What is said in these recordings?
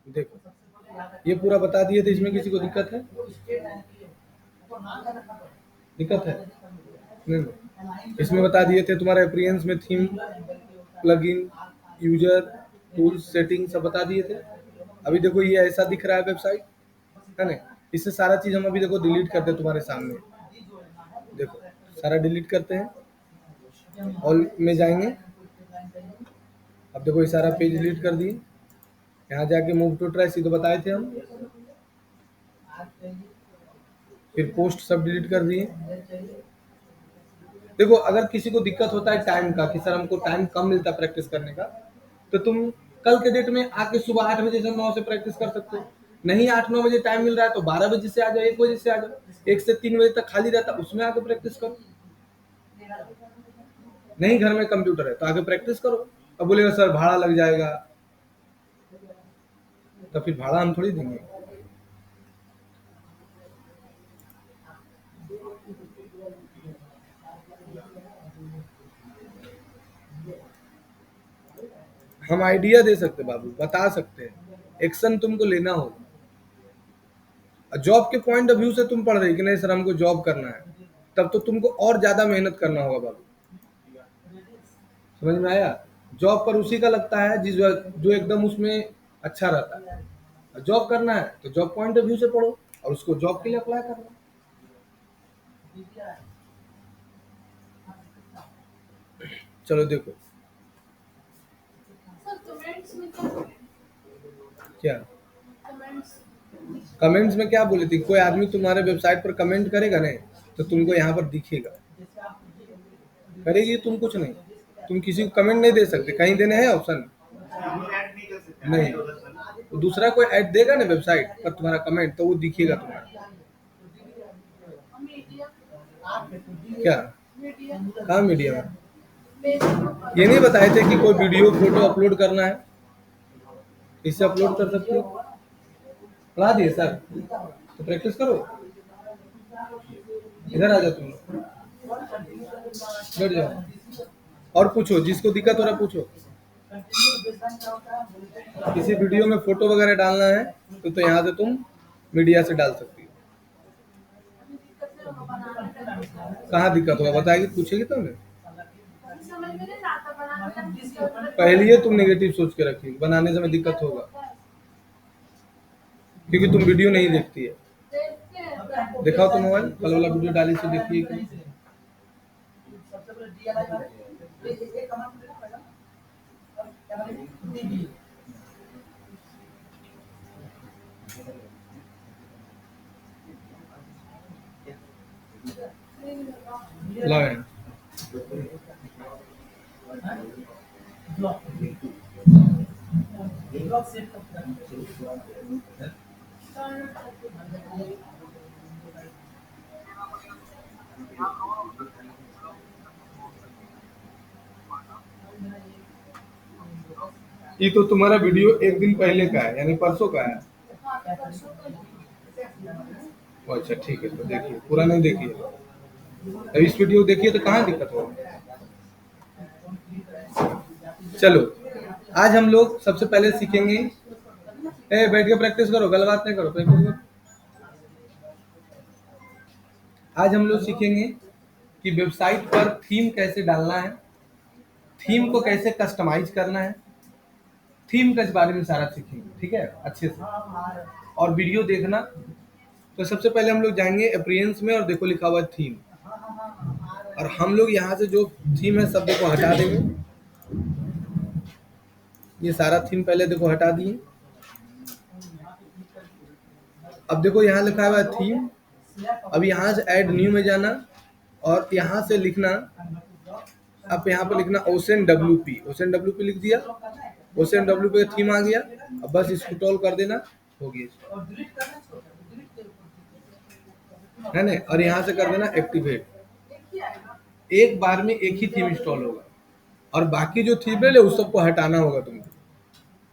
देखो ये पूरा बता दिए थे, इसमें किसी को दिक्कत है? दिक्कत है? नहीं। इसमें बता दिए थे तुम्हारे अप्रियंस में theme, plugin, user, tools, setting सब बता दिए थे। अभी देखो ये ऐसा दिख रहा है वेबसाइट, है ना? इससे सारा चीज हम अभी देखो डिलीट करते हैं तुम्हारे सामने। देखो सारा डिलीट करते हैं, ऑल में जाएंगे। अब देखो ये सारा पेज डिलीट कर दिए। यहाँ जाके मूव टू ट्रैश तो बताए थे हम। फिर पोस्ट सब डिलीट कर दिए। देखो अगर किसी को दिक्कत होता है टाइम का कि सर हमको टाइम कम मिलता है प्रैक्टिस करने का, तो तुम कल के डेट में आके सुबह 8 बजे से 9 से प्रैक्टिस कर सकते हो। नहीं 8-9 बजे टाइम मिल रहा है तो 12 बजे से आ जाओ, 1 बजे से आ जाओ, 1 से 3 बजे तक खाली रहता है, उसमें आके प्रैक्टिस करो। नहीं घर में कंप्यूटर है तो आके प्रैक्टिस करो। अब बोलेगा सर भाड़ा लग जाएगा, तो फिर भाड़ा हम थोड़ी देंगे। हम आइडिया दे सकते बाबू, बता सकते हैं, एक्शन तुमको लेना होगा। जॉब के पॉइंट ऑफ व्यू से तुम पढ़ रहे कि नहीं सर हमको जॉब करना है, तब तो तुमको और ज्यादा मेहनत करना होगा बाबू। समझ में आया? जॉब पर उसी का लगता है जिस जो एकदम उसमें अच्छा रहता है। जॉब करना है तो जॉब पॉइंट ऑफ व्यू से पढ़ो और उसको जॉब के लिए अप्लाई करना। चलो देखो क्या कमेंट्स में क्या बोली थी, कोई आदमी तुम्हारे वेबसाइट पर कमेंट करेगा नहीं तो तुमको यहाँ पर दिखेगा, करेगी तुम कुछ नहीं, तुम किसी को कमेंट नहीं दे सकते। कहीं देने हैं ऑप्शन? नहीं। तो दूसरा कोई ऐड देगा ना वेबसाइट पर तुम्हारा कमेंट, तो वो दिखेगा तुम्हारा। क्या कहाँ मीडिया में? ये नहीं बताए थे कि कोई वीडियो फोटो अपलोड करना है, इससे अपलोड कर सकते हो? पढ़ा दिए सर, तो प्रैक्टिस करो। इधर आ जाओ तुम लोग, बैठ जाओ और पूछो, जिसको दिक्कत हो रहा है पूछो। किसी वीडियो में फोटो वगैरह डालना है तो यहाँ से तुम मीडिया से डाल सकती हो। कहाँ दिक्कत होगा बताएगी, पूछेगी तुमने? पहले ही तुम नेगेटिव सोच के रखी, बनाने समय दिक्कत होगा क्योंकि तुम वीडियो नहीं देखती है। दिखाओ तो मोबाइल, कल वाला वीडियो डाली से देखिए कि लाओ। ये तो तुम्हारा वीडियो एक दिन पहले का है, यानी परसों का है। अच्छा ठीक है, तो देखिए पूरा नहीं देखिए, अब इस वीडियो देखिए तो कहाँ दिक्कत होगा। चलो आज हम लोग सबसे पहले सीखेंगे, बैठ के प्रैक्टिस करो, गलत बात नहीं करो, प्रैक्टिस करो। आज हम लोग सीखेंगे कि वेबसाइट पर थीम कैसे डालना है, थीम को कैसे कस्टमाइज करना है, थीम के बारे में सारा सीखेंगे, ठीक है अच्छे से। और वीडियो देखना। तो सबसे पहले हम लोग जाएंगे अप्रियंस में और देखो लिखा हुआ है थीम, और हम लोग यहाँ से जो थीम है सब देखो हटा देंगे। ये सारा थीम पहले देखो हटा दिए। अब देखो यहाँ लिखा हुआ है थीम। अब यहाँ से ऐड न्यू में जाना और यहाँ से लिखना, अब यहाँ पे लिखना ओशन WP, ओशन WP लिख दिया, ओशन WP का थीम आ गया। अब बस इसको टॉल कर देना, हो गया, है ना? और यहाँ से कर देना एक्टिवेट। एक बार में एक ही थीम इंस्टॉल होगा, और बाकी जो थीम है उस सबको हटाना होगा तुमको,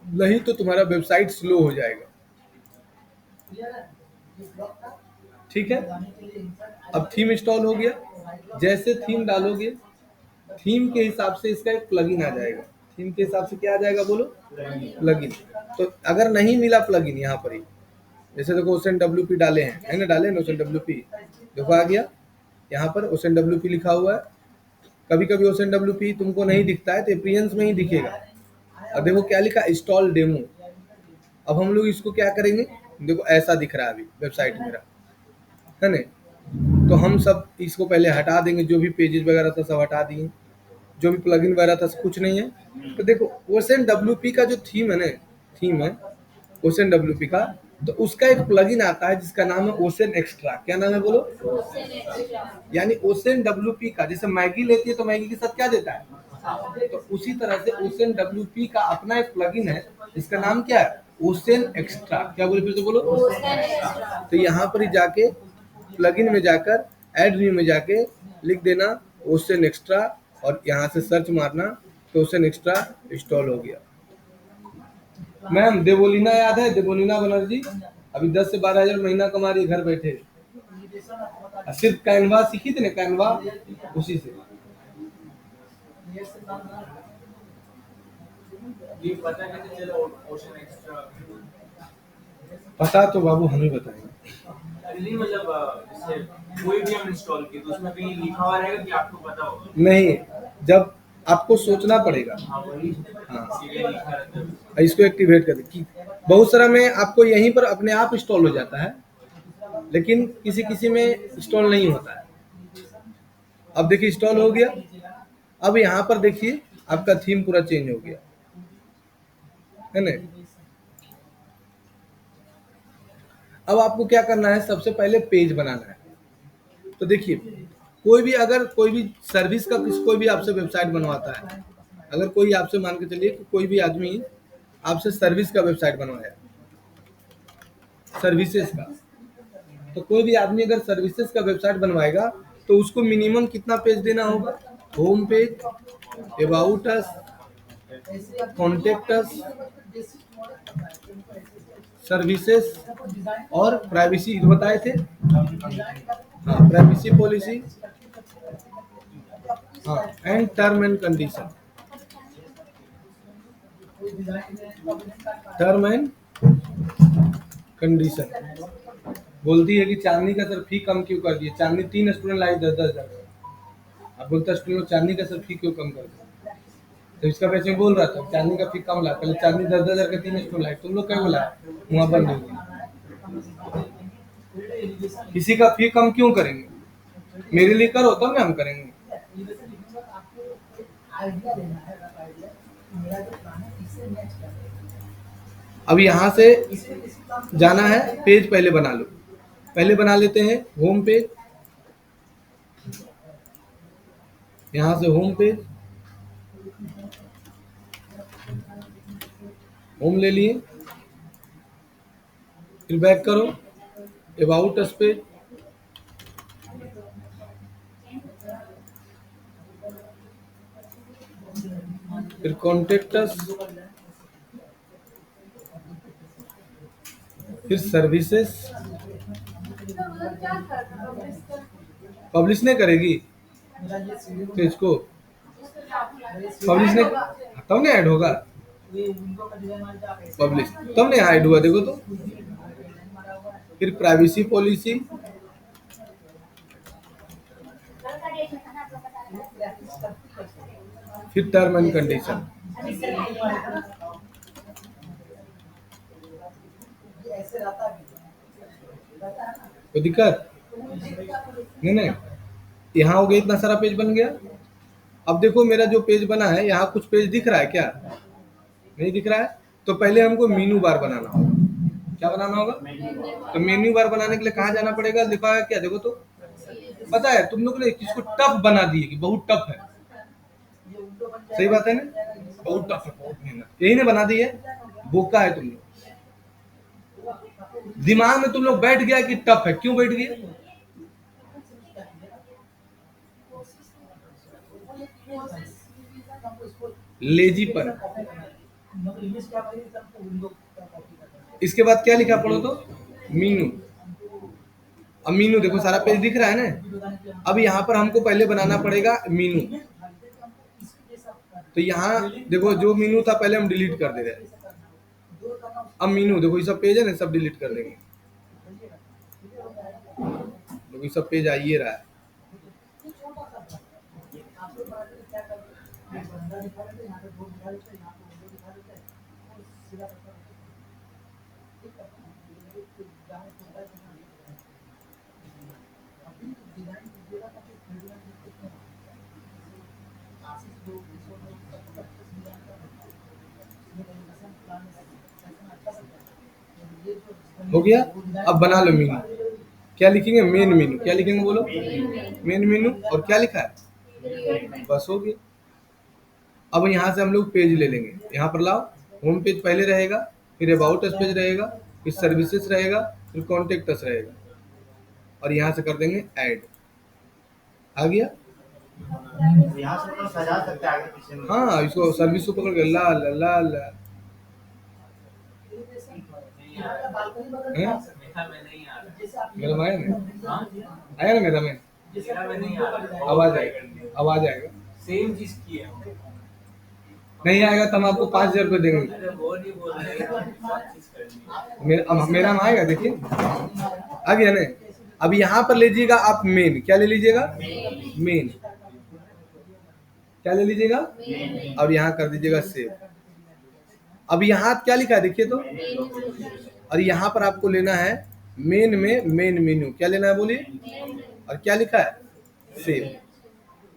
नहीं तो तुम्हारा वेबसाइट स्लो हो जाएगा। ठीक है, अब थीम इंस्टॉल हो गया। जैसे थीम डालोगे, थीम के हिसाब से इसका एक प्लगइन आ जाएगा। थीम के हिसाब से क्या आ जाएगा बोलो? प्लगइन। तो अगर नहीं मिला प्लगइन यहाँ पर ही, जैसे देखो ओशन डब्ल्यू पी डाले हैं, है ना, डाले ना ओशन डब्ल्यू पी, देखो आ गया यहाँ पर ओशन डब्ल्यू पी लिखा हुआ है। कभी कभी ओशन डब्ल्यू पी तुमको नहीं दिखता है तो एप्रियंस में ही दिखेगा। अब देखो क्या लिखा, इंस्टॉल डेमो। अब हम लोग इसको क्या करेंगे, देखो ऐसा दिख रहा है अभी वेबसाइट मेरा, है ना। तो हम सब इसको पहले हटा देंगे, जो भी पेजेस वगैरह था सब हटा दिए, जो भी प्लगइन वगैरह था कुछ नहीं है। तो देखो ओशन डब्ल्यू पी का जो थीम है ना, थीम है ओशन डब्ल्यू पी का, तो उसका एक प्लगइन आता है जिसका नाम है ओशन एक्स्ट्रा। क्या नाम है बोलो? यानी ओशन डब्ल्यू पी का, जैसे मैगी लेती है तो मैगी के साथ क्या देता है, तो उसी तरह से ओशन डब्ल्यू पी का अपना एक प्लगइन है जिसका नाम क्या है, ओशन एक्स्ट्रा। क्या बोले फिर से बोलो? तो यहाँ पर ही जाके प्लगइन में जाकर ऐड न्यू में जाके लिख देना ओशन एक्स्ट्रा, और यहाँ से सर्च मारना तो ओशन एक्स्ट्रा इंस्टॉल हो गया। मैम देवोलीना याद है? देवोलीना बनर्जी अभी 10 से 12 हजार महीना कमा रही है घर बैठे, सिर्फ कैनवा सीखी थी ना, कैनवा, उसी से। पता तो बाबू हम ही बताएंगे। नहीं मतलब जैसे कोई भी हम इंस्टॉल किए तो उसमें कहीं लिखा हुआ रहेगा कि आपको पता होगा? नहीं, जब आपको सोचना पड़ेगा। हाँ वही, हाँ, सीधे लिखा रहता है। इसको एक्टिवेट कर दे। बहुत सारा में आपको यहीं पर अपने आप इंस्टॉल हो जाता है, लेकिन किसी किसी में इंस्टॉल नहीं होता है। अब देखिए इंस्टॉल हो गया। अब यहाँ पर देखिए आपका थीम पूरा चेंज हो गया, है ना। अब आपको क्या करना है, सबसे पहले पेज बनाना है। तो देखिए कोई भी, अगर कोई भी सर्विस का कोई भी आपसे वेबसाइट बनवाता है, अगर कोई आपसे मान के चलिए कि कोई भी आदमी आपसे सर्विस का वेबसाइट बनवाया, सर्विसेज का, तो कोई भी आदमी अगर सर्विसेज का वेबसाइट बनवाएगा तो उसको मिनिमम कितना पेज देना होगा? Home page, about us, contact us, services और प्राइवेसी बताए थे। हाँ, प्राइवेसी पॉलिसी, हाँ, and term and condition. Term and condition बोलती है कि चांदनी का सर फी कम क्यों कर दिए? चांदनी 3 स्टूडेंट लाई 10-10 हजार। अब बोलता स्टूडेंट चांदनी का सर फी क्यों कम कर दिया? तो इसका वैसे बोल रहा था चांदनी का फी कम ला, पहले चांदनी 10-10 हजार का 3 स्टूडेंट लाई, तुम लोग क्या बोला? वहां पर नहीं, किसी का फी कम क्यों करेंगे? मेरे लिए करो तब ना हम करेंगे। अब यहाँ से जाना है, पेज पहले बना लो। पहले बना लेते हैं होम पेज। यहाँ से होम पेज, होम ले लिए, फिर बैक करो, अबाउट अस पेज, फिर कॉन्टेक्ट अस, फिर सर्विसेज। पब्लिश नहीं करेगी तो इसको पब्लिश नहीं, तब नहीं ऐड होगा। पब्लिश तब नहीं ऐड हुआ, देखो तो। फिर प्राइवेसी पॉलिसी, फिर टर्म एंड कंडीशन। कोई दिक्कत नहीं? नहीं, यहाँ हो गया, इतना सारा पेज बन गया। अब देखो मेरा जो पेज बना है, यहाँ कुछ पेज दिख रहा है क्या? नहीं दिख रहा है। तो पहले हमको मेनू बार बनाना होगा। क्या बनाना होगा? तो मेन्यू बार बनाने के लिए कहाँ जाना पड़ेगा? लिखा है क्या, देखो तो। पता है तुम लोग ने इसको टफ बना दिए कि बहुत टफ है। सही बात है ना, बहुत टफ है, बहुत मेहनत, यही ने बना दी है। बोका है तुम लोग, दिमाग में तुम लोग बैठ गया कि टफ है। क्यों बैठ गया? लेजीपन। इसके बाद क्या लिखा पढ़ो तो, मीनू। अब मीनू देखो सारा पेज दिख रहा है ना। अब यहाँ पर हमको पहले बनाना पड़ेगा मीनू। तो यहाँ देखो जो मीनू था पहले हम डिलीट कर दे रहे हैं। अब मीनू देखो ये सब पेज है ना, सब डिलीट कर देंगे। देखो ये सब पेज आ ही रहा है। हो गया। अब बना लो मीनू। क्या लिखेंगे, मेन मीनू। क्या लिखेंगे बोलो, मेन मीनू। और क्या लिखा है, बस हो गया। अब यहाँ से हम लोग पेज ले लेंगे, यहाँ पर लाओ। होम पेज पहले रहेगा, फिर अबाउट अस पेज रहेगा, फिर सर्विसेज रहेगा, फिर कॉन्टेक्ट अस रहेगा, और यहाँ से कर देंगे ऐड। आ गया। यहाँ से तो सजा सकते हैं आगे पीछे में। हाँ, इसको सर्विस को पकड़ के ला ला ला ला। हैं? मेरा में आया ना, आया ना मेरा में, आवाज आएगा, आवाज आएगा। सेम चीज की है। नहीं आएगा तो हम आपको 5,000 रुपये देंगे। अरे वो नहीं बोल रहे हैं, बात चीज करनी है। मेरा में आएगा, देखिए आ गया ना। अब यहाँ पर लीजिएगा आप मेन। क्या ले लीजिएगा, मेन। क्या ले लीजिएगा, अब यहाँ कर दीजिएगा सेव। अब यहाँ क्या लिखा है देखिए तो, और यहाँ पर आपको लेना है मेन में मेन मीनू। क्या लेना है बोलिए, और क्या लिखा है, सेव।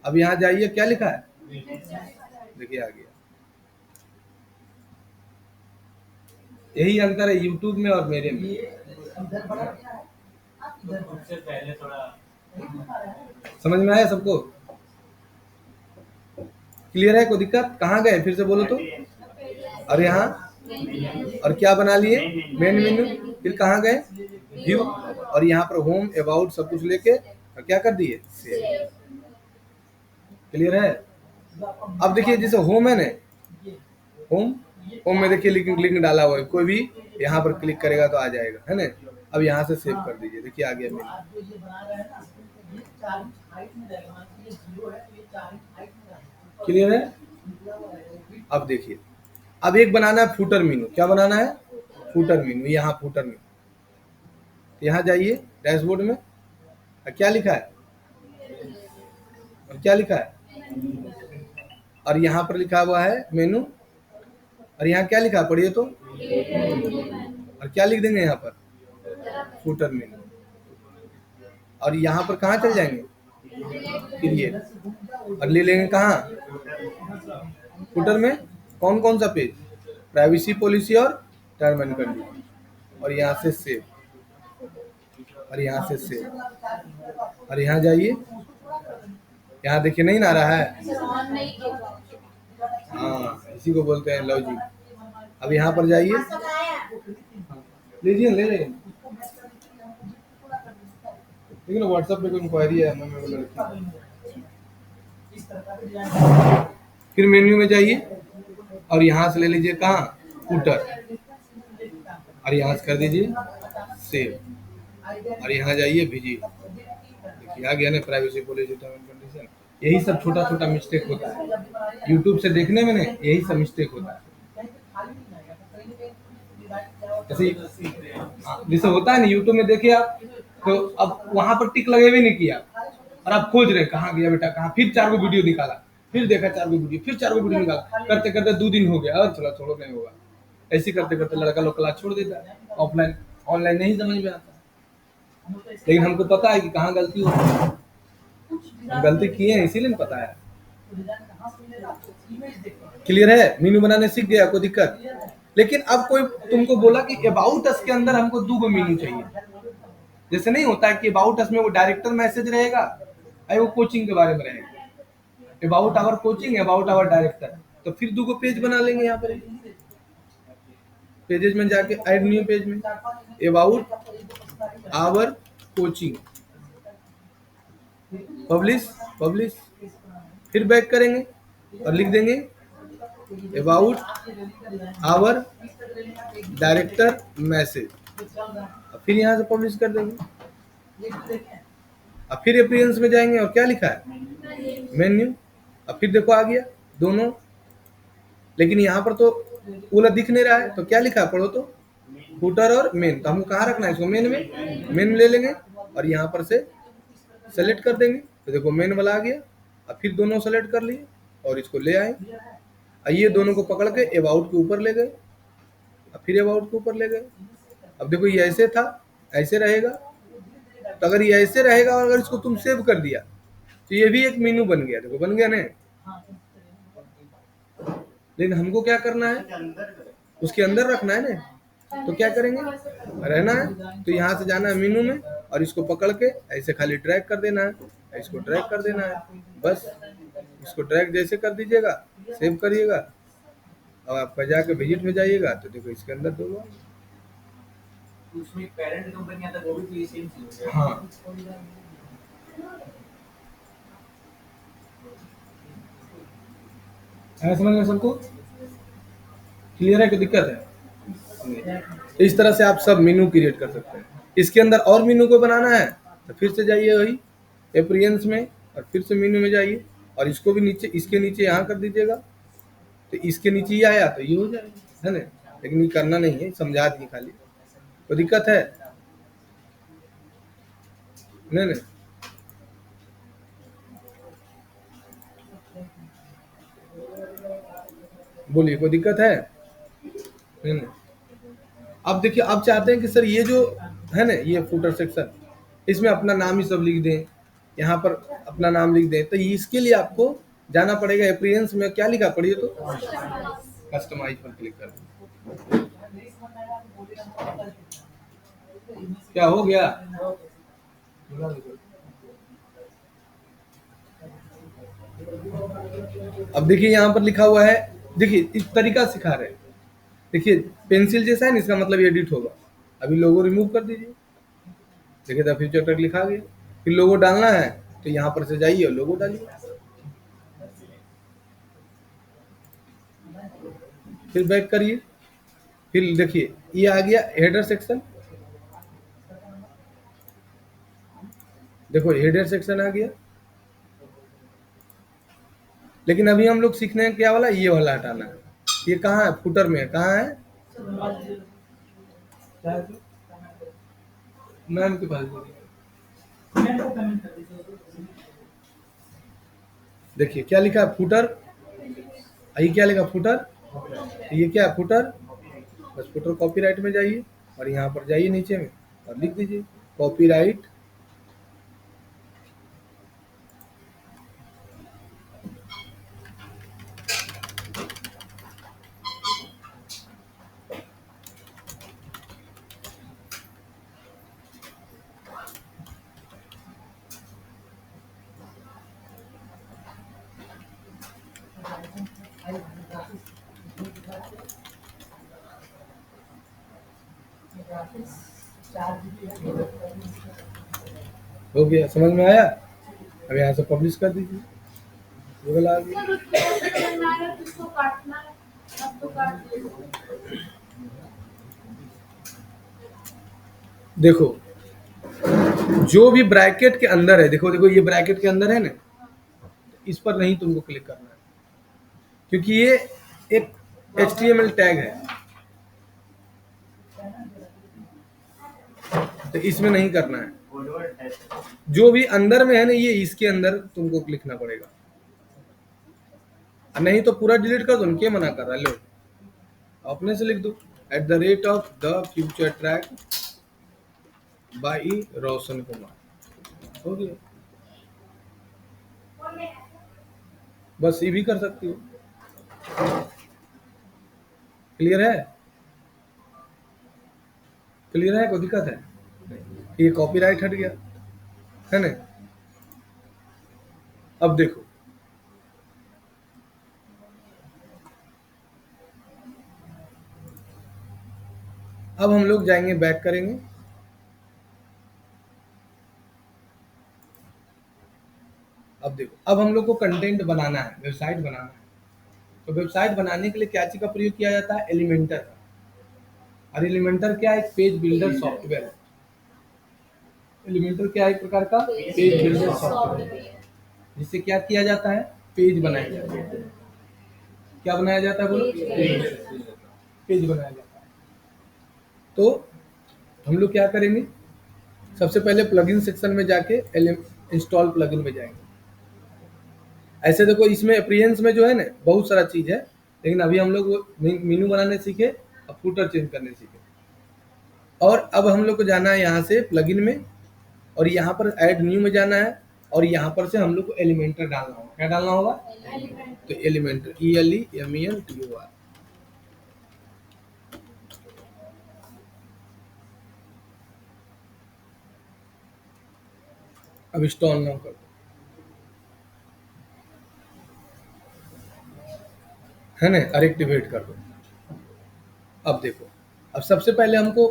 अब यहाँ जाइए, क्या लिखा है, देखिए आ गया। यही अंतर है यूट्यूब में और मेरे में। उससे पहले थोड़ा समझ में आया सबको, क्लियर है, कोई दिक्कत। कहाँ गए फिर से बोलो तो। और यहाँ, और क्या बना लिए, मेन मेन्यू। फिर कहाँ गए, व्यू, और यहाँ पर होम अबाउट सब कुछ लेके और क्या कर दिए, सेव। क्लियर है। अब देखिए जैसे होम है ना, होम, होम में देखिए लिंक लिंक डाला हुआ है, कोई भी यहाँ पर क्लिक करेगा तो आ जाएगा, है ना। अब यहाँ से सेव कर दीजिए, देखिए आ गया मेन्यू। क्लियर है। अब देखिए, अब एक बनाना है फूटर मीनू। क्या बनाना है, फूटर मीनू। यहाँ फूटर मीनू, यहाँ जाइए डैशबोर्ड में, और क्या लिखा है, और क्या लिखा है, और यहाँ पर लिखा हुआ है मेनू, और यहाँ क्या लिखा है पढ़िए तो, और क्या लिख देंगे यहाँ पर, फूटर मेनू। और यहाँ पर कहाँ चल जाएंगे, क्रिएट, और ले लेंगे कहाँ, फूटर में कौन कौन सा पेज, प्राइवेसी पॉलिसी और टर्म एंड कंडीशन, और यहाँ से सेव, और यहाँ से सेव, और यहाँ जाइए, यहाँ देखिए नहीं ना रहा है, हाँ इसी को बोलते हैं लॉजिक। अब यहाँ पर जाइए, लीजिए ले लेंगे, लेकिन व्हाट्सएप पे कोई इंक्वायरी है, फिर मेन्यू में जाइए, और यहाँ से ले लीजिए कहाँ, फुटर, और यहाँ से कर दीजिए सेव, और यहाँ जाइए भेजिए। देखिए आ गया ना, privacy policy term and condition. यही सब छोटा छोटा मिस्टेक होता है यूट्यूब से देखने में, ना यही सब मिस्टेक होता है। जैसे होता है ना यूट्यूब में, देखिए आप तो अब वहां पर टिक लगे भी नहीं किया, और आप खोज रहे कहाँ गया बेटा, कहाँ, फिर 4 वीडियो निकाला, फिर देखा 4 वीडियो, फिर 4 वीडियो निकाला, करते करते 2 दिन हो गया, और थोड़ा छोड़ो नहीं होगा। ऐसे करते करते लड़का लोग क्लास छोड़ देता है, ऑफलाइन ऑनलाइन नहीं समझ में आता। लेकिन हमको पता है कि कहाँ गलती होती है, हम गलती किए हैं इसीलिए पता है। क्लियर है, मीनू बनाने सीख गया, कोई दिक्कत। लेकिन अब कोई तुमको बोला कि अबाउट अस के अंदर हमको 2 मीनू चाहिए, जैसे नहीं होता है कि अबाउट अस में वो डायरेक्टर मैसेज रहेगा, वो कोचिंग के बारे में रहेगा, about our coaching, about our director, तो फिर 2 पेज बना लेंगे। यहाँ पर पेजेस में जाके ऐड न्यू पेज में about our coaching, publish, publish, फिर बैक करेंगे और लिख देंगे अबाउट आवर डायरेक्टर मैसेज, अब फिर यहाँ से पब्लिश कर देंगे। अब फिर अपियरेंस में जाएंगे और क्या लिखा है, मेन्यू। अब फिर देखो आ गया दोनों, लेकिन यहाँ पर तो पूरा दिख नहीं रहा है, तो क्या लिखा है पढ़ो तो, फुटर और मेन। तो हमको कहाँ रखना है इसको, मेन में ले लेंगे और यहाँ पर से सेलेक्ट कर देंगे। तो देखो मेन वाला आ गया। अब फिर दोनों सेलेक्ट कर लिए और इसको ले आए, ये दोनों को पकड़ के अबाउट के ऊपर ले गए, अब फिर अबाउट के ऊपर ले गए। अब देखो ये ऐसे था, ऐसे रहेगा। तो अगर ये ऐसे रहेगा और अगर इसको तुम सेव कर दिया तो ये भी एक मेनू बन गया। देखो बन गया ना। लेकिन हमको क्या करना है, उसके अंदर रखना है ना। तो क्या करेंगे, रहना है तो यहाँ से जाना है मेनू में और इसको पकड़ के ऐसे खाली ड्रैग कर देना है, इसको ड्रैग कर देना है बस। इसको ड्रैग जैसे कर दीजिएगा, सेव करिएगा। अब आपका जाके विजिट में जाइएगा तो देखो इसके अंदर दोनों, उसमें पेरेंट कंपनी आता है, वो भी सेम चीज है। हाँ है, समझ में सबको क्लियर है, कोई दिक्कत है? तो इस तरह से आप सब मेनू क्रिएट कर सकते हैं। इसके अंदर और मेनू को बनाना है तो फिर से जाइए वही अप्रियंस में और फिर से मेनू में जाइए और इसको भी नीचे, इसके नीचे यहाँ कर दीजिएगा। तो इसके नीचे ही आया तो ये हो जाएगा, है ना। लेकिन ये करना नहीं है, समझा दिए खाली। कोई दिक्कत है? नहीं नहीं, बोलिए कोई दिक्कत है? नहीं नहीं। अब देखिए, अब चाहते हैं कि सर ये जो है ना, ये फुटर सेक्शन, इसमें अपना नाम ही सब लिख दें, यहाँ पर अपना नाम लिख दें। तो इसके लिए आपको जाना पड़ेगा अप्रियंस में, क्या लिखा पढ़िए तो, कस्टमाइज पर क्लिक कर दें। क्या हो गया? अब देखिए यहाँ पर लिखा हुआ है, देखिए इस तरीका सिखा रहे हैं। देखिए पेंसिल जैसा है ना, इसका मतलब एडिट होगा। अभी लोगो रिमूव कर दीजिए, देखिए द फ्यूचर ट्रक लिखा गया। फिर लोगो डालना है तो यहाँ पर से जाइए और लोगो डालिए। फिर बैक करिए, फिर देखिए ये आ गया हेडर सेक्शन। देखो हेडर सेक्शन आ गया। लेकिन अभी हम लोग सीखने हैं क्या वाला, ये वाला हटाना है। ये कहाँ है, फुटर में है, कहाँ है, मैम के पास बोलिए। देखिए क्या लिखा है, फुटर। ये क्या लिखा, फुटर। ये क्या है, फुटर। बस फुटर कॉपीराइट में जाइए और यहाँ पर जाइए नीचे में और लिख दीजिए कॉपीराइट। हो गया, समझ में आया? अब यहाँ से पब्लिश कर दीजिए, ये वाला आ गया। देखो जो भी ब्रैकेट के अंदर है, देखो देखो ये ब्रैकेट के अंदर है ना, इस पर नहीं तुमको क्लिक करना है, क्योंकि ये एक HTML टैग है, तो इसमें नहीं करना है। जो भी अंदर में है ना, ये इसके अंदर तुमको लिखना पड़ेगा, नहीं तो पूरा डिलीट कर दो। क्या मना कर रहा है, लो अपने से लिख दो, @of the future track by Roshan Kumar, हो गया। बस ये भी कर सकती हो। क्लियर है? क्लियर है, कोई दिक्कत है? ये कॉपीराइट हट गया, है ना। अब देखो, अब हम लोग जाएंगे, बैक करेंगे। अब देखो, अब हम लोग को कंटेंट बनाना है, वेबसाइट बनाना है। तो वेबसाइट बनाने के लिए क्या चीज का प्रयोग किया जाता है? एलिमेंटर का। और एलिमेंटर क्या है? एक पेज बिल्डर सॉफ्टवेयर है। एलिमेंटर क्या है? एक प्रकार का पेज बिल्डर सॉफ्टवेयर है, जिससे क्या किया जाता है? पेज बनाया जाता है। क्या बनाया जाता है बोलो? पेज बनाया जाता है। तो हम लोग क्या करेंगे? सबसे पहले प्लगइन सेक्शन में जाके इंस्टॉल प्लगइन में जाएंगे। ऐसे देखो इसमें अप्रियंस में जो है ना बहुत सारा चीज है, लेकिन अभी हम लोग मेनू बनाने सीखे और फूटर चेंज करने सीखे। और अब हम लोग को जाना है यहाँ से प्लगइन में, और यहाँ पर ऐड न्यू में जाना है, और यहाँ पर से हम लोग को एलिमेंटर डालना होगा। क्या डालना होगा? तो एलिमेंटर, ELEMENTOR। अब इंस्टॉल नाउ कर दो, है ना, और एक्टिवेट कर दो। अब देखो, अब सबसे पहले हमको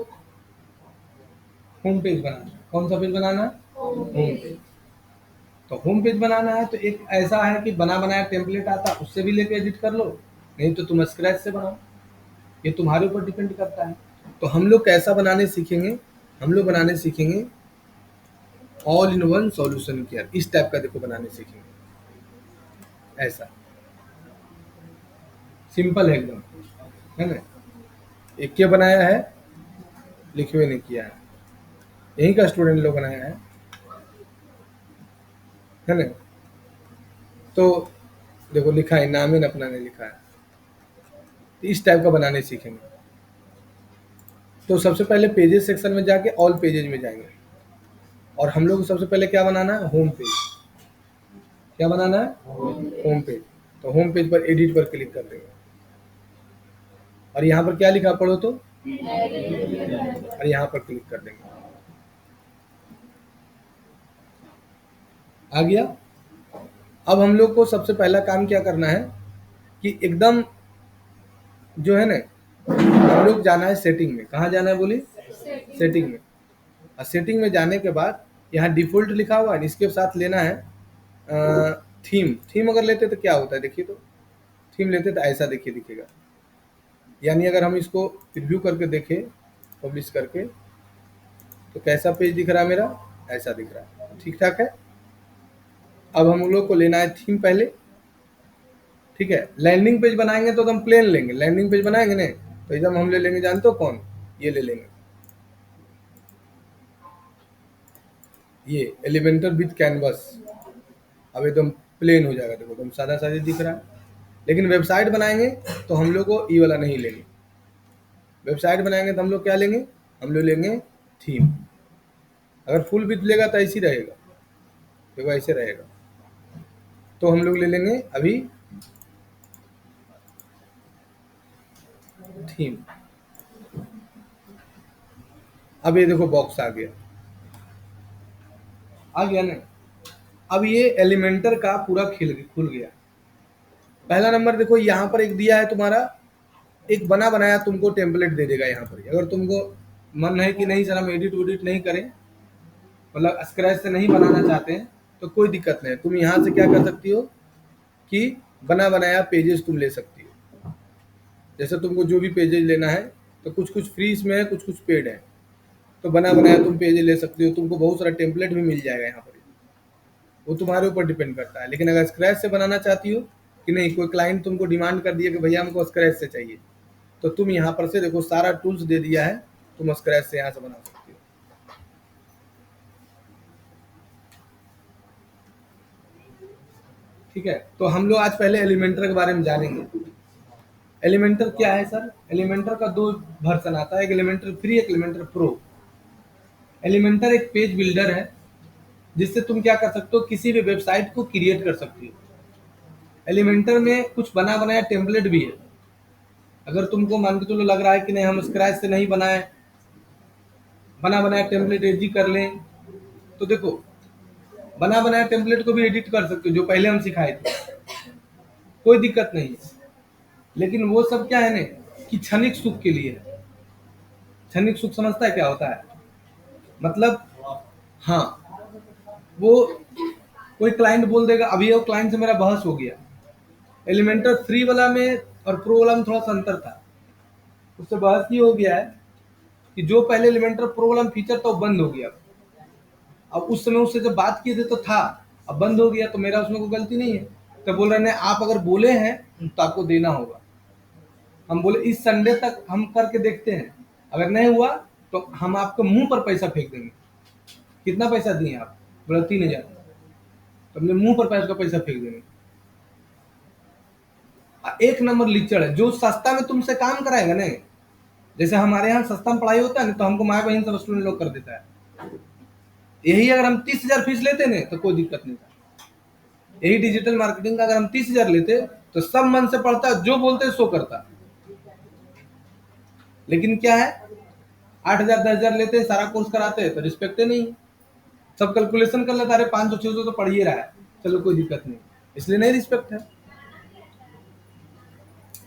होम पेज बनाना है। कौन सा पेज बनाना है? Home page. तो होम पेज बनाना है तो एक ऐसा है कि बना बनाया टेम्पलेट आता है, उससे भी लेके एडिट कर लो, नहीं तो तुम स्क्रैच से बनाओ, ये तुम्हारे ऊपर डिपेंड करता है। तो हम लोग कैसा बनाने सीखेंगे? हम लोग बनाने सीखेंगे all in one solution care, इस टाइप का देखो बनाने सीखेंगे। ऐसा सिंपल है एकदम, है ना। एक क्या बनाया है? लिखे हुए नहीं किया है, यहीं का स्टूडेंट लोग बनाया है ना। तो देखो लिखा है, नाम ही अपना ने लिखा है। तो इस टाइप का बनाने सीखेंगे। तो सबसे पहले पेजेस सेक्शन में जाके ऑल पेजेज में जाएंगे, और हम लोग को सबसे पहले क्या बनाना है? Home page. क्या बनाना है? Home page. तो होम पेज पर एडिट पर क्लिक कर देंगे, और यहाँ पर क्या लिखा पढ़ो तो, और यहाँ पर क्लिक कर देंगे। आ गया। अब हम लोग को सबसे पहला काम क्या करना है कि एकदम जो है ना, हम लोग जाना है सेटिंग में। कहाँ जाना है बोली? सेटिंग में। और सेटिंग में जाने के बाद यहाँ डिफॉल्ट लिखा हुआ है, इसके साथ लेना है थीम। थीम अगर लेते तो क्या होता है देखिए, तो थीम लेते तो ऐसा देखिए दिखेगा। यानी अगर हम इसको रिव्यू करके देखें पब्लिश करके, तो कैसा पेज दिख रहा है मेरा? ऐसा दिख रहा है, ठीक ठाक है। अब हम लोग को लेना है थीम पहले, ठीक है। लैंडिंग पेज बनाएंगे तो हम प्लेन लेंगे, लैंडिंग पेज बनाएंगे ना तो एकदम हम ले लेंगे, जानते हो कौन? ये ले लेंगे, ये एलिमेंटर विथ कैनवस। अब एकदम प्लेन हो जाएगा, देखो एकदम सादा सादा दिख रहा है। लेकिन वेबसाइट बनाएंगे तो हम लोग को ये वाला नहीं लेंगे। वेबसाइट बनाएंगे तो हम लोग क्या लेंगे? हम लोग लेंगे थीम। अगर फुल विथ लेगा तो ऐसे ही रहेगा, देखो ऐसे रहेगा। तो हम लोग ले लेंगे अभी थीम। अब ये देखो बॉक्स आ गया, आ गया ना। अब ये एलिमेंटर का पूरा खुल गया। पहला नंबर देखो यहाँ पर एक दिया है तुम्हारा, एक बना बनाया तुमको टेम्पलेट दे देगा यहाँ पर। अगर तुमको मन है कि नहीं सर हम एडिट उडिट नहीं करें, मतलब स्क्रैच से नहीं बनाना चाहते हैं, तो कोई दिक्कत नहीं है। तुम यहाँ से क्या कर सकती हो कि बना बनाया पेजेस तुम ले सकती हो। जैसे तुमको जो भी पेजेज लेना है, तो कुछ कुछ फ्री इसमें है, कुछ कुछ पेड है। तो बना बनाया तुम पेजेज ले सकती हो, तुमको बहुत सारा टेम्पलेट भी मिल जाएगा यहाँ पर। वो तुम्हारे ऊपर डिपेंड करता है। लेकिन अगर स्क्रैच से बनाना चाहती हो कि नहीं, कोई क्लाइंट तुमको डिमांड कर दिया कि भैया हमको स्क्रैच से चाहिए, तो तुम यहाँ पर से देखो सारा टूल्स दे दिया है, तुम स्क्रैच से यहाँ से बना सकती हो। ठीक है। तो हम लोग आज पहले एलिमेंटर के बारे में जानेंगे। एलिमेंटर क्या है सर? एलिमेंटर का दो वर्जन आता है, एक एलिमेंटर फ्री, एक एलिमेंटर प्रो। एलिमेंटर एक पेज बिल्डर है, जिससे तुम क्या कर सकते हो? किसी भी वेबसाइट को क्रिएट कर सकती हो। एलिमेंटर में कुछ बना बनाया टेम्पलेट भी है। अगर तुमको मान के चलो लग रहा है कि नहीं हम स्क्रैच से नहीं बनाए, बना बनाया टेम्पलेट एडिट कर लें, तो देखो बना बनाया टेम्पलेट को भी एडिट कर सकते हो, जो पहले हम सिखाए थे, कोई दिक्कत नहीं है। लेकिन वो सब क्या है ना कि क्षणिक सुख के लिए है। क्षणिक सुख समझता है क्या होता है? मतलब हाँ, वो कोई क्लाइंट बोल देगा, अभी वो क्लाइंट से मेरा बहस हो गया, एलिमेंटर फ्री वाला में और प्रो वाला में थोड़ा सा अंतर था। उससे बहस ये हो गया है कि जो पहले एलिमेंटर प्रो वाला में फीचर था वो बंद हो गया। अब उस समय उससे जब बात किए थे तो था, अब बंद हो गया, तो मेरा उसमें कोई गलती नहीं है। तो बोल रहे हैं आप अगर बोले हैं तो आपको देना होगा। हम बोले इस संडे तक हम करके देखते हैं, अगर नहीं हुआ तो हम आपके मुंह पर पैसा फेंक देंगे। कितना पैसा दिए आप? बोला 3,000। तो हमने मुंह पर पैसा फेंक देंगे। एक नंबर लीचड़ है जो सस्ता में तुमसे काम कराएगा नहीं। जैसे हमारे यहाँ सस्ता में पढ़ाई होता है ना, तो हमको माँ बहन सब स्टूडेंट लोग कर देता है। यही अगर हम 30,000 फीस लेते ना तो कोई दिक्कत नहीं था। यही डिजिटल मार्केटिंग का अगर हम 30,000 लेते तो सब मन से पढ़ता, जो बोलते सो करता। लेकिन क्या है, 8,000 10,000 लेते, सारा कोर्स कराते तो रिस्पेक्ट नहीं। सब कैलकुलेशन कर लेता, अरे 500 600 तो पढ़ ही रहा है, चलो कोई दिक्कत नहीं, इसलिए नहीं रिस्पेक्ट है।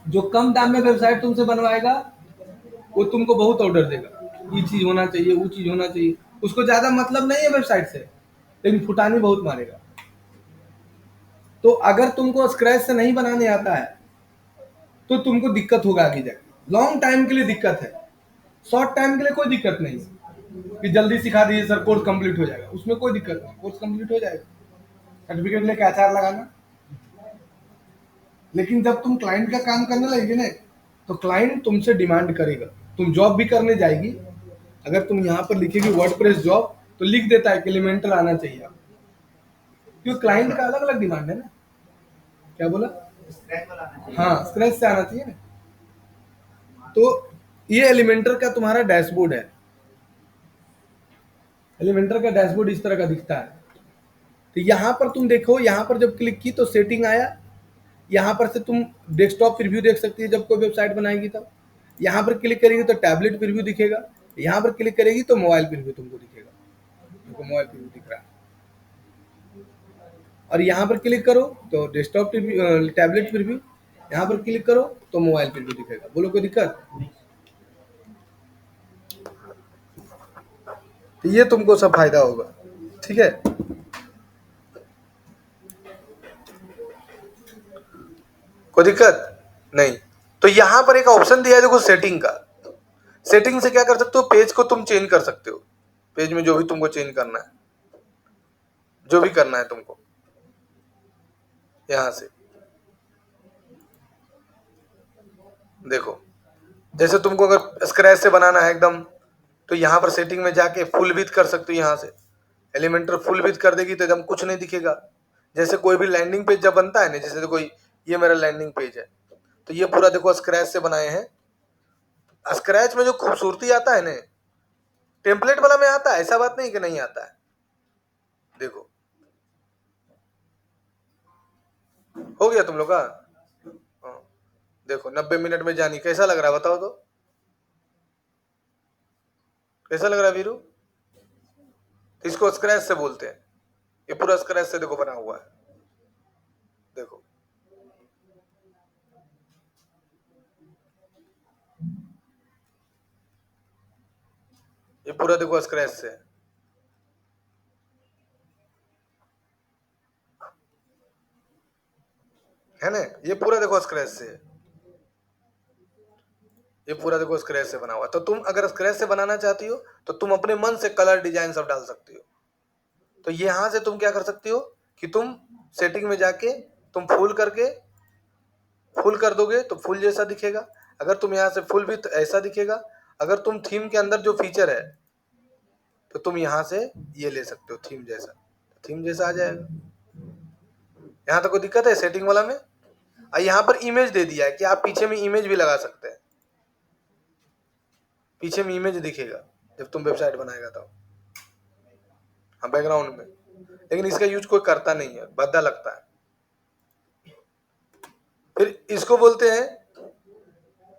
जो कम दाम में वेबसाइट तुमसे बनवाएगा वो तुमको बहुत ऑर्डर देगा, ये चीज होना चाहिए, वो चीज होना चाहिए, उसको ज्यादा मतलब नहीं है वेबसाइट से, लेकिन फुटानी बहुत मारेगा। तो अगर तुमको स्क्रैच से नहीं बनाने आता है तो तुमको दिक्कत होगा आगे जाके, लॉन्ग टाइम के लिए दिक्कत है। शॉर्ट टाइम के लिए कोई दिक्कत नहीं कि जल्दी सिखा दीजिए सर कोर्स कंप्लीट हो जाएगा, उसमें कोई दिक्कत नहीं, कोर्स कंप्लीट हो जाएगा, सर्टिफिकेट लेके आचार लगाना। लेकिन जब तुम क्लाइंट का काम करने लगेगे ना तो क्लाइंट तुमसे डिमांड करेगा। तुम जॉब भी करने जाएगी, अगर तुम यहाँ पर लिखेगी वर्डप्रेस जॉब तो लिख देता है कि एलिमेंटल आना चाहिए आपको, क्योंकि क्लाइंट का अलग अलग डिमांड है ना। क्या बोला? हाँ, स्क्रैच से आना चाहिए ना। तो ये एलिमेंटर का तुम्हारा डैशबोर्ड है। एलिमेंटर का डैशबोर्ड इस तरह का दिखता है। तो यहाँ पर तुम देखो, यहाँ पर जब क्लिक की तो सेटिंग आया, यहाँ पर से तुम डेस्कटॉप प्रीव्यू देख सकती है जब कोई वेबसाइट बनाएगी तब। यहाँ पर क्लिक करेगी तो टैबलेट प्रीव्यू दिखेगा, यहाँ पर क्लिक करेगी तो मोबाइल प्रीव्यू तुमको दिखेगा। देखो मोबाइल प्रीव्यू दिख रहा है, और यहाँ पर क्लिक करो तो डेस्कटॉप प्रीव्यू, टैबलेट प्रीव्यू, यहाँ पर क्लिक करो तो मोबाइल प्रीव्यू दिखेगा। बोलो कोई दिक्कत? तो ये तुमको सब फायदा होगा, ठीक है। कोई दिक्कत नहीं। तो यहाँ पर एक ऑप्शन दिया है देखो सेटिंग का। सेटिंग से क्या कर सकते हो, पेज को तुम चेंज कर सकते हो। पेज में जो भी तुमको चेंज करना है, जो भी करना है तुमको, यहां से देखो। जैसे तुमको अगर स्क्रैच से बनाना है एकदम, तो यहाँ पर सेटिंग में जाके फुल विड्थ कर सकते हो। यहाँ से एलिमेंटर फुल विड्थ कर देगी तो एकदम कुछ नहीं दिखेगा। जैसे कोई भी लैंडिंग पेज जब बनता है ना, जैसे कोई, ये मेरा लैंडिंग पेज है, तो ये पूरा देखो स्क्रैच से बनाए हैं। स्क्रैच में जो खूबसूरती आता है ना, टेम्पलेट वाला में आता है, ऐसा बात नहीं कि नहीं आता है। देखो हो गया तुम लोग का। देखो 90 मिनट में जानी, कैसा लग रहा है बताओ तो, कैसा लग रहा है वीरू? इसको स्क्रैच से बोलते हैं। ये पूरा स्क्रैच से देखो बना हुआ है, देखो। ये पूरा देखो स्क्रैच से है ना। ये पूरा देखो स्क्रैच से, ये पूरा देखो स्क्रैच से बना हुआ। तो तुम अगर स्क्रैच से बनाना चाहती हो तो तुम अपने मन से कलर डिजाइन सब डाल सकती हो। तो यहां से तुम क्या कर सकती हो कि तुम सेटिंग में जाके तुम फुल करके, फुल कर दोगे तो फुल जैसा दिखेगा। अगर तुम यहाँ से फुल भी तो ऐसा दिखेगा। अगर तुम थीम के अंदर जो फीचर है तो तुम यहाँ से ये ले सकते हो थीम जैसा, थीम जैसा आ जाएगा। यहाँ तो कोई दिक्कत है सेटिंग वाला में। और यहाँ पर इमेज दे दिया है कि आप पीछे में इमेज भी लगा सकते हैं। पीछे में इमेज दिखेगा जब तुम वेबसाइट बनाएगा तब, हाँ बैकग्राउंड में। लेकिन इसका यूज कोई करता नहीं है, भद्दा लगता है। फिर इसको बोलते हैं,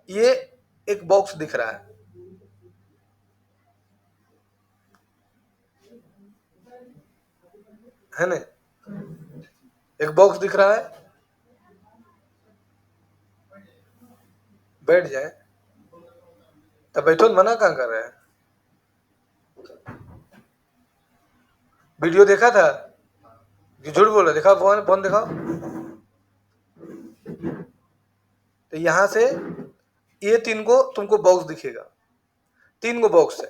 ये एक बॉक्स दिख रहा है ना, एक बॉक्स दिख रहा है। बैठ जाए तब बैठो, मना कहाँ कर रहे हैं? वीडियो देखा था कि झूठ बोल रहे? दिखाओ फोन, फोन दिखाओ। तो यहां से ये 3 को तुमको बॉक्स दिखेगा, 3 गो बॉक्स है।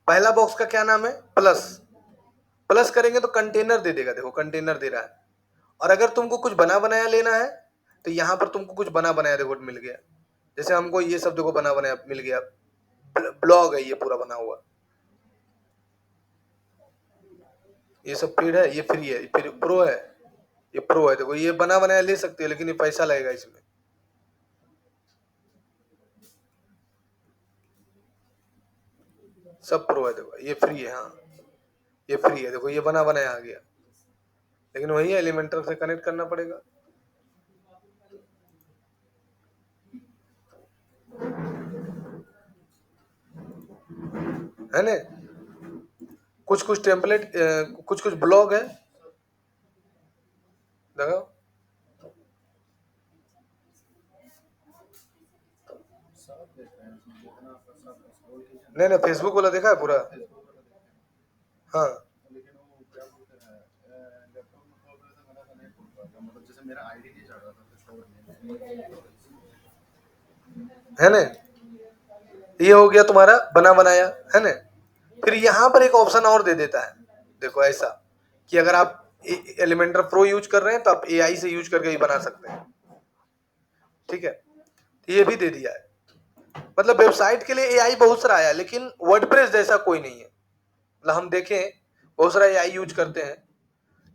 पहला बॉक्स का क्या नाम है? प्लस। प्लस करेंगे तो कंटेनर दे देगा, देखो कंटेनर दे रहा है। और अगर तुमको कुछ बना बनाया लेना है तो यहां पर तुमको कुछ बना बनाया देखो मिल गया। जैसे हमको ये सब देखो बना बनाया मिल गया, ब्लॉग है ये पूरा बना हुआ, ये सब पेड है, ये फ्री है, फिर प्रो है, ये प्रो है। देखो ये बना बनाया ले सकते हो, लेकिन ये पैसा लगेगा इसमें। सब प्रो है, देखो ये फ्री है। हाँ ये फ्री है, देखो ये बना बनाया आ गया, लेकिन वही एलिमेंटर से कनेक्ट करना पड़ेगा। है ना? कुछ कुछ टेम्पलेट, कुछ कुछ ब्लॉग है, देखो नहीं नहीं, फेसबुक वाला देखा है पूरा। हाँ है ना, ये हो गया तुम्हारा बना बनाया, है ना। फिर यहाँ पर एक ऑप्शन और दे देता है, देखो ऐसा कि अगर आप एलिमेंटर प्रो यूज कर रहे हैं तो आप एआई से यूज करके भी बना सकते हैं। ठीक है, ये भी दे दिया है। मतलब वेबसाइट के लिए एआई बहुत सारा आया, लेकिन वर्डप्रेस जैसा कोई नहीं है। मतलब हम देखें बहुत सारा एआई यूज करते हैं,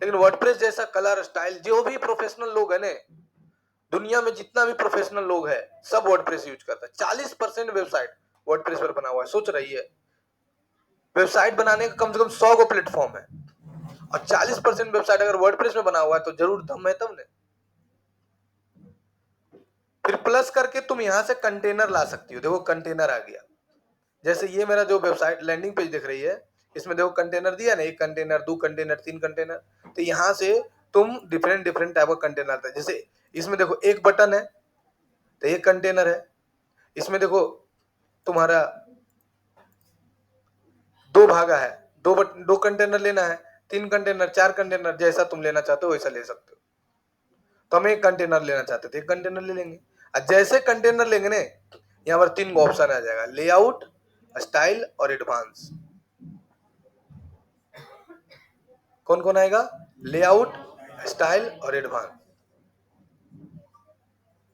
लेकिन वर्डप्रेस जैसा कलर स्टाइल, जो भी प्रोफेशनल लोग है ना दुनिया में, जितना भी प्रोफेशनल लोग है सब वर्डप्रेस यूज करता है। 40% वेबसाइट वर्डप्रेस पर बना हुआ है। सोच रही है, वेबसाइट बनाने का कम से कम 100 गो प्लेटफॉर्म है, और 40% वेबसाइट अगर वर्डप्रेस में बना हुआ है तो जरूर दम है तब ने। फिर प्लस करके तुम यहां से कंटेनर ला सकती हो, देखो कंटेनर आ गया। जैसे ये मेरा जो वेबसाइट लैंडिंग पेज दिख रही है, इसमें देखो कंटेनर दिया ना, 1 कंटेनर, 2 कंटेनर, 3 कंटेनर। तो यहां से तुम डिफरेंट डिफरेंट टाइप का कंटेनर आता है। जैसे इसमें देखो एक बटन है तो एक कंटेनर है, इसमें देखो तुम्हारा 2 भागा है, 2 कंटेनर लेना है, 3 कंटेनर, 4 कंटेनर, जैसा तुम लेना चाहते हो वैसा ले सकते हो। तो हम 1 कंटेनर लेना चाहते थे, 1 कंटेनर ले लेंगे। और जैसे कंटेनर लेंगे ना, यहाँ पर 3 ऑप्शन आ जाएगा, लेआउट, स्टाइल और एडवांस। कौन कौन आएगा? लेआउट, स्टाइल और एडवांस,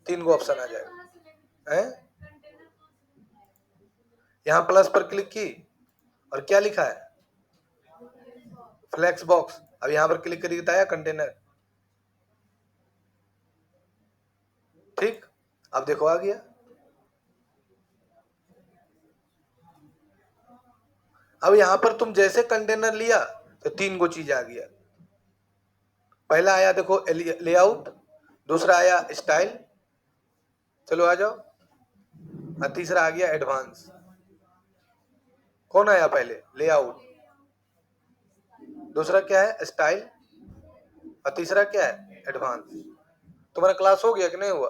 3 गो ऑप्शन आ जाएगा। है यहाँ प्लस पर क्लिक की और क्या लिखा है? Flex box. अब यहाँ पर क्लिक करके बताया कंटेनर। ठीक, अब देखो आ गया। अब यहां पर तुम जैसे कंटेनर लिया तो 3 गो चीज आ गया। पहला आया देखो लेआउट, दूसरा आया स्टाइल, चलो आ जाओ, और तीसरा आ गया एडवांस। कौन आया पहले? लेआउट, दूसरा क्या है? स्टाइल, और तीसरा क्या है? एडवांस। तुम्हारा क्लास हो गया कि नहीं हुआ?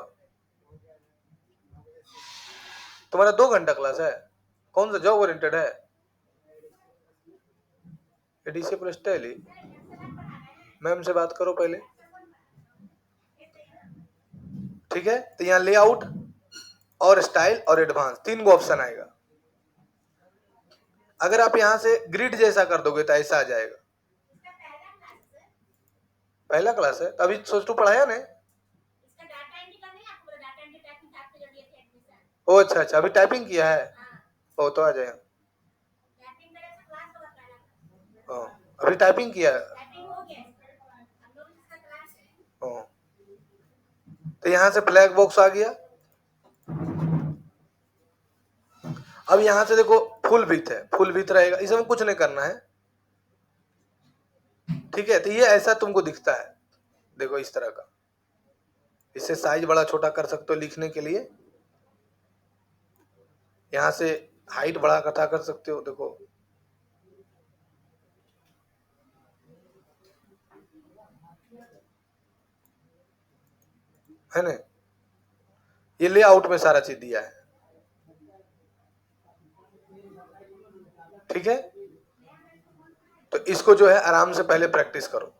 तुम्हारा 2 घंटा क्लास है, कौन सा जॉब ओरिएंटेड है? ADC plus tally. मैम से बात करो पहले। ठीक है, तो यहाँ लेआउट और स्टाइल और एडवांस 3 गो ऑप्शन आएगा। अगर आप यहां से ग्रिड जैसा कर दोगे तो ऐसा आ जाएगा। पहला क्लास है तो अभी सोच तो पढ़ाया ने। ओ अच्छा अच्छा, अभी टाइपिंग किया है। ओ तो आ जाए। अभी टाइपिंग किया है। ओ, तो यहां से फ्लैग बॉक्स आ गया। अब यहां से देखो फुल विड्थ है, फुल विड्थ रहेगा, इसमें कुछ नहीं करना है। ठीक है, तो ये ऐसा तुमको दिखता है, देखो इस तरह का। इससे साइज बड़ा छोटा कर सकते हो लिखने के लिए। यहां से हाइट बड़ा घटा कर सकते हो, देखो। है ना, ये लेआउट में सारा चीज दिया है। ठीक है, तो इसको जो है आराम से पहले प्रैक्टिस करो।